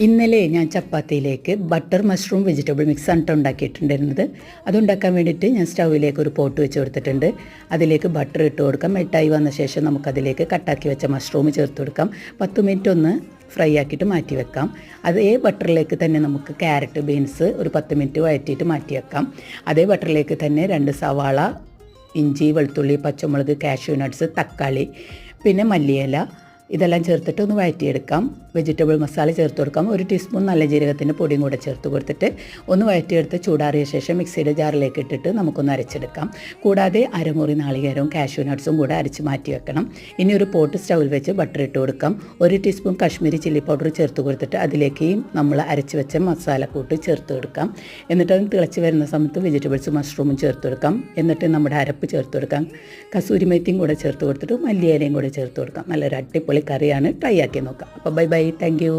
ഇന്നലെ ഞാൻ ചപ്പാത്തിയിലേക്ക് butter mushroom vegetable മിക്സാണ് കേട്ടോ ഉണ്ടാക്കിയിട്ടുണ്ടായിരുന്നത്. അതുണ്ടാക്കാൻ വേണ്ടിയിട്ട് ഞാൻ സ്റ്റൗവിലേക്ക് ഒരു പോട്ട് വെച്ച് കൊടുത്തിട്ടുണ്ട്. അതിലേക്ക് ബട്ടർ ഇട്ട് കൊടുക്കാം. മെൽട്ടായി വന്ന ശേഷം നമുക്കതിലേക്ക് കട്ടാക്കി വെച്ച മഷ്റൂം ചേർത്ത് കൊടുക്കാം. 10 മിനിറ്റ് ഒന്ന് ഫ്രൈ ആക്കിയിട്ട് മാറ്റി വെക്കാം. അതേ ബട്ടറിലേക്ക് തന്നെ നമുക്ക് ക്യാരറ്റ് ബീൻസ് ഒരു 10 മിനിറ്റ് വഴറ്റിയിട്ട് മാറ്റി വെക്കാം. അതേ ബട്ടറിലേക്ക് തന്നെ 2 സവാള, ഇഞ്ചി, വെളുത്തുള്ളി, പച്ചമുളക്, കാഷ്യൂ നട്ട്സ്, തക്കാളി, പിന്നെ മല്ലിയില ഇതെല്ലാം ചേർത്തിട്ട് ഒന്ന് വഴറ്റിയെടുക്കാം. വെജിറ്റബിൾ മസാല ചേർത്ത് കൊടുക്കാം. 1 ടീസ്പൂൺ നല്ല ജീരകത്തിൻ്റെ പൊടിയും കൂടെ ചേർത്ത് കൊടുത്തിട്ട് ഒന്ന് വഴറ്റിയെടുത്ത് ചൂടാറിയ ശേഷം മിക്സിയുടെ ജാറിലേക്ക് ഇട്ടിട്ട് നമുക്കൊന്ന് അരച്ചെടുക്കാം. കൂടാതെ അരമുറി നാളികേരവും കാഷ്യൂ നട്ട്സും കൂടെ അരച്ച് മാറ്റി വെക്കണം. ഇനി ഒരു പോട്ട് സ്റ്റൗവിൽ വെച്ച് ബട്ടർ ഇട്ട് കൊടുക്കാം. 1 ടീസ്പൂൺ കാശ്മീരി ചില്ലി പൗഡർ ചേർത്ത് കൊടുത്തിട്ട് അതിലേക്ക് നമ്മൾ അരച്ച് വെച്ച മസാലക്കൂട്ട് ചേർത്ത് കൊടുക്കാം. എന്നിട്ട് അത് തിളച്ച് വരുന്ന സമയത്ത് വെജിറ്റബിൾസ് മഷ്റൂമും ചേർത്ത് കൊടുക്കാം. എന്നിട്ട് നമ്മുടെ അരപ്പ് ചേർത്ത് കൊടുക്കാം. കസൂരി മേത്തിയും കൂടെ ചേർത്ത് കൊടുത്തിട്ട് മല്ലിയിലയും കൂടെ ചേർത്ത് കൊടുക്കാം. നല്ലൊരു അടിപൊളി കറിയാണ്. ട്രൈ ആക്കി നോക്കാം. അപ്പോൾ ബൈ ബൈ, താങ്ക് യു.